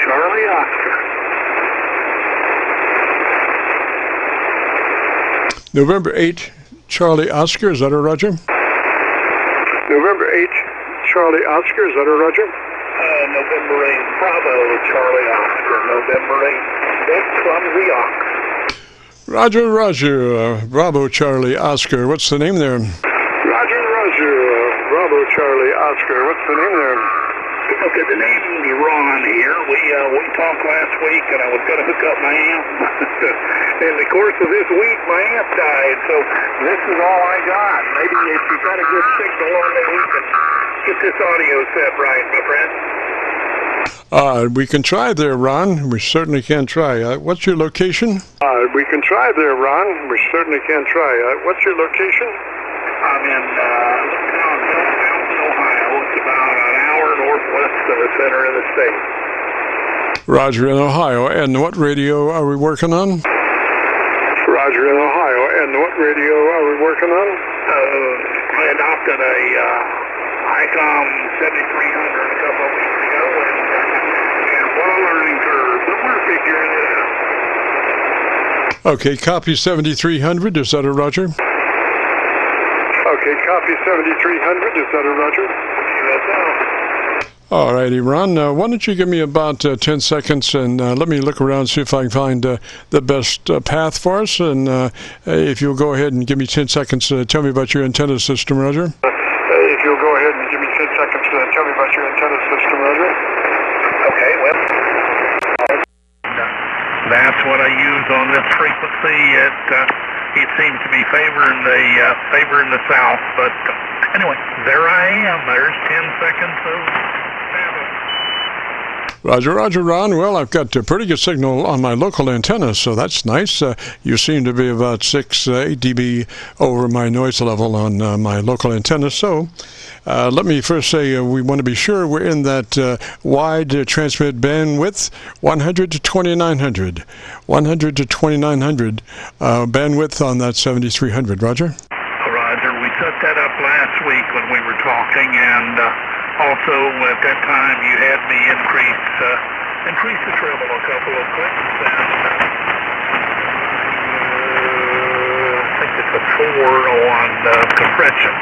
Charlie Oscar. November 8, Charlie Oscar, is that a Roger? November 8, Charlie Oscar, is that a Roger? November 8, Bravo, Charlie Oscar. November 8, that's Clumsy Ox. Roger, Bravo, Charlie Oscar. What's the name there? Roger, Bravo, Charlie Oscar. What's the name there? Okay, the name is Ron here. We talked last week, and I was going to hook up my amp. In the course of this week, my amp died, so this is all I got. Maybe if you've got a good signal on it, we can get this audio set right, my friend. We can try there, Ron. We certainly can try. What's your location? We can try there, Ron. We certainly can try. What's your location? I'm in Mountain, Ohio. It's about an hour northwest of the center of the state. Roger, in Ohio. And what radio are we working on? Roger, in Ohio. And what radio are we working on? I adopted a ICOM 7300 a couple of weeks ago, and what a learning curve, but we're figuring it out. Okay, copy 7300, is that a Roger? Okay, copy 7300, is that a Roger? All righty, Ron, why don't you give me about 10 seconds and let me look around, see if I can find the best path for us. And if you'll go ahead and give me 10 seconds, tell me about your antenna system, Roger. If you'll go ahead and give me 10 seconds, tell me about your antenna system, Roger. Okay, well, that's what I use on this frequency. It seems to be favoring the south, but anyway, there I am. There's 10 seconds of Roger, Ron. Well, I've got a pretty good signal on my local antenna, so that's nice. You seem to be about 8 dB over my noise level on my local antenna. So let me first say we want to be sure we're in that wide transmit bandwidth, 100 to 2900. 100 to 2900 bandwidth on that 7300. Roger? Roger, we set that up last week when we were talking, and also at that time you had me increase the treble a couple of clicks, and I think it's a 4 on compression,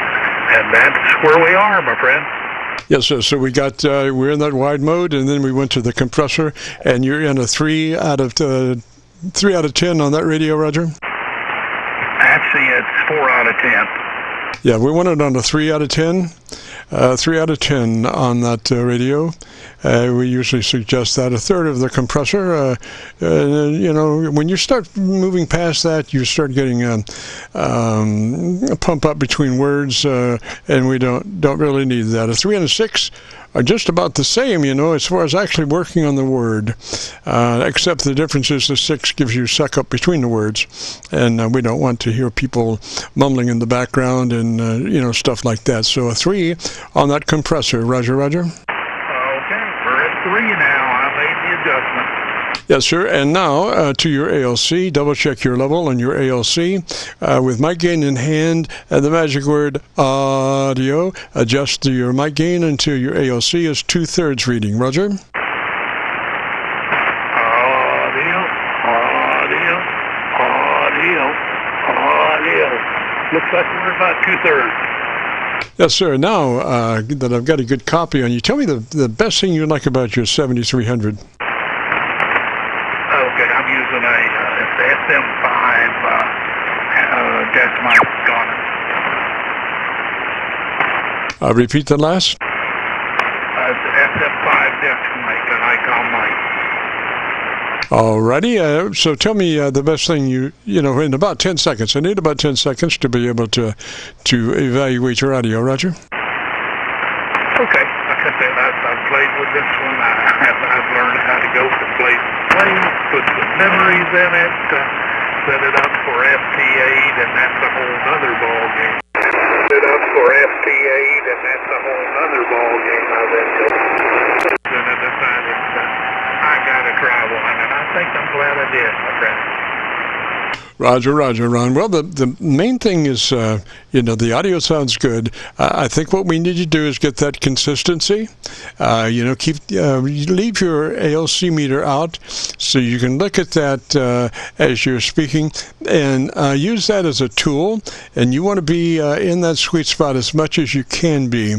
and that's where we are, my friend. Yes, sir. So we got we're in that wide mode, and then we went to the compressor, and you're in a 3 out of 10 on that radio, Roger. Actually, it's 4 out of 10. Yeah, we want it on a 3 out of 10. 3 out of 10 on that radio. We usually suggest that a third of the compressor. When you start moving past that, you start getting a pump up between words, and we don't really need that. A 3 and a 6 are just about the same, as far as actually working on the word, except the difference is the 6 gives you suck up between the words, and we don't want to hear people mumbling in the background and stuff like that. So a 3 on that compressor. Roger. Okay, we're at 3 now. I made the adjustment. Yes, sir. And now to your ALC. Double check your level on your ALC. With mic gain in hand and the magic word audio, adjust your mic gain until your ALC is 2/3 reading. Roger? Audio. Looks like we're about 2/3. Yes, sir. Now that I've got a good copy on you, tell me the best thing you like about your 7300. Okay, I'm using it's the SM5 desk mic on it. Repeat the last. It's the SM5 desk mic, an ICOM mic. Alrighty, so tell me the best thing in about 10 seconds. I need about 10 seconds to be able to evaluate your audio, Roger. Okay, like I said, I've played with this one. I've learned how to go from place to place, put some memories in it, set it up for FT8, and that's a whole other ball game. Set it up for FT8, and that's a whole other ball game I've been doing. And I decided I got to try one, and I think I'm glad I did, my friend. Roger, Ron. Well, the main thing is, the audio sounds good. I think what we need to do is get that consistency. Leave your ALC meter out so you can look at that as you're speaking, and use that as a tool. And you want to be in that sweet spot as much as you can be,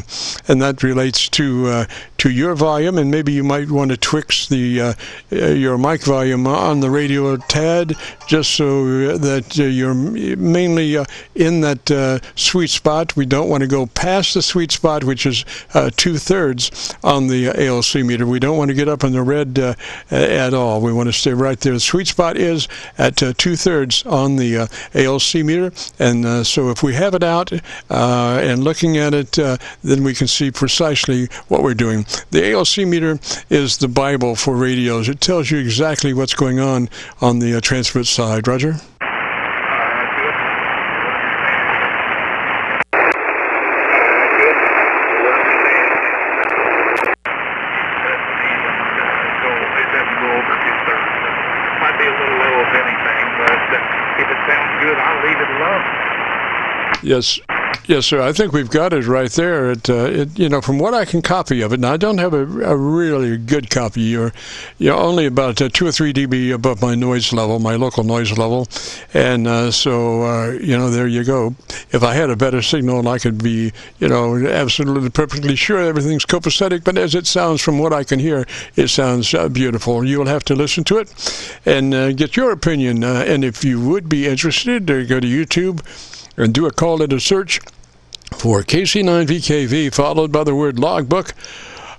and that relates to your volume. And maybe you might want to twix your mic volume on the radio a tad, just so that you're mainly in that sweet spot. We don't want to go past the sweet spot, which is 2/3 on the ALC meter. We don't want to get up in the red at all. We want to stay right there. The sweet spot is at 2/3 on the ALC meter, and so if we have it out and looking at it, then we can see precisely what we're doing. The ALC meter is the Bible for radios. It tells you exactly what's going on the transmit side. Roger? Yes, sir. I think we've got it right there. From what I can copy of it, and I don't have a really good copy. You're only about 2 or 3 dB above my noise level, my local noise level, and there you go. If I had a better signal, I could be, absolutely perfectly sure everything's copacetic. But as it sounds, from what I can hear, it sounds beautiful. You will have to listen to it and get your opinion. And if you would be interested, go to YouTube and do a call in a search for KC9VKV, followed by the word logbook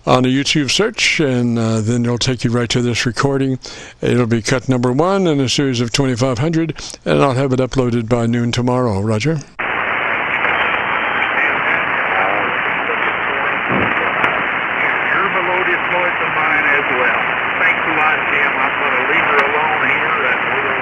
on a YouTube search, and then it'll take you right to this recording. It'll be cut number 1 in a series of 2500, and I'll have it uploaded by noon tomorrow. Roger? Your melodious voice of mine as well. Thanks a lot, Jim. I'm going to leave her alone here, and we'll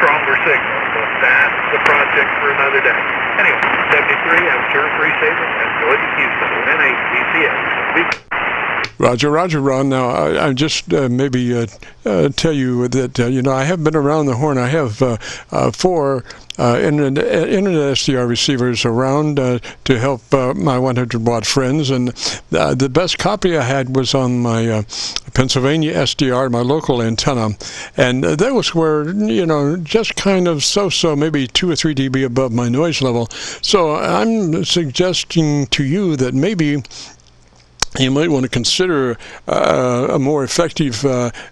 stronger signal, but that's the project for another day. Anyway, 73, I'm sure appreciate it. Enjoy the Qso, N8BCO. Roger, Ron. Now, I just maybe tell you that, I have been around the horn. I have 4 internet SDR receivers around to help my 100-watt friends, and the best copy I had was on my Pennsylvania SDR, my local antenna, and those were, just kind of so, maybe 2 or 3 dB above my noise level. So I'm suggesting to you that maybe you might want to consider a more effective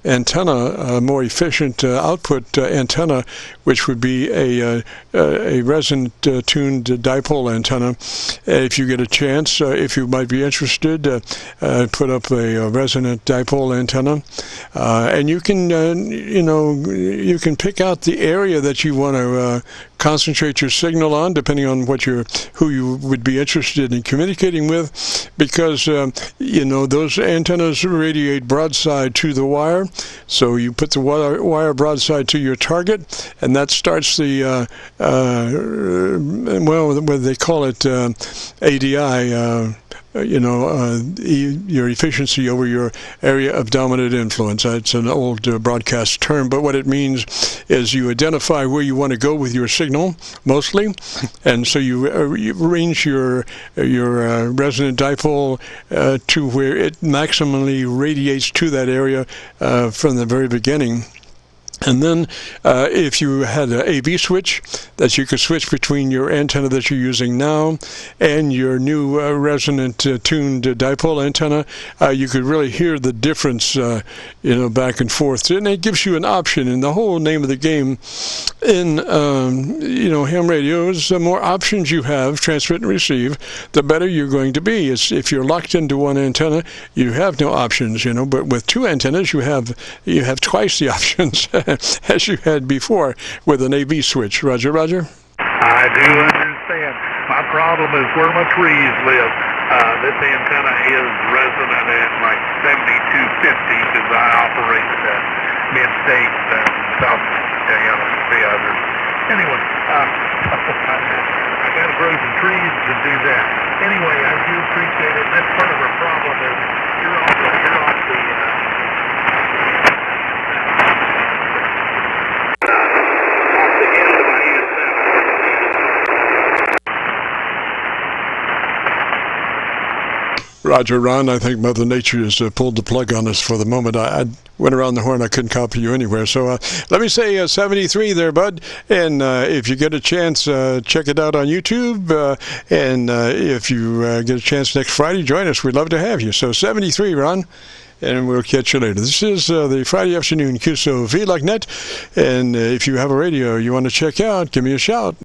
antenna, a more efficient output antenna, which would be a resonant-tuned dipole antenna. If you get a chance, if you might be interested, put up a resonant dipole antenna, and you can, you can pick out the area that you want to concentrate your signal on, depending on who you would be interested in communicating with, because those antennas radiate broadside to the wire. So you put the wire broadside to your target, and that starts the what they call it, ADI. Your efficiency over your area of dominant influence. It's an old broadcast term, but what it means is you identify where you want to go with your signal, mostly, and so you arrange your resonant dipole to where it maximally radiates to that area from the very beginning. And then if you had an AV switch, that you could switch between your antenna that you're using now and your new resonant tuned dipole antenna, you could really hear the difference, back and forth. And it gives you an option. And the whole name of the game in, ham radios, the more options you have, transmit and receive, the better you're going to be. If you're locked into one antenna, you have no options, but with 2 antennas, you have twice the options as you had before with an AV switch. Roger? I do understand. My problem is where my trees live. This antenna is resonant at like 7250 because I operate Mid-State and South the others. Anyway, I got to grow some trees to do that. Anyway, I do appreciate it. That's part of our problem is you're off the end of my antenna. Roger, Ron. I think Mother Nature has pulled the plug on us for the moment. I went around the horn. I couldn't copy you anywhere. So let me say 73 there, bud. And if you get a chance, check it out on YouTube. And if you get a chance next Friday, join us. We'd love to have you. So 73, Ron. And we'll catch you later. This is the Friday afternoon Qso-Vlog net. And if you have a radio you want to check out, give me a shout.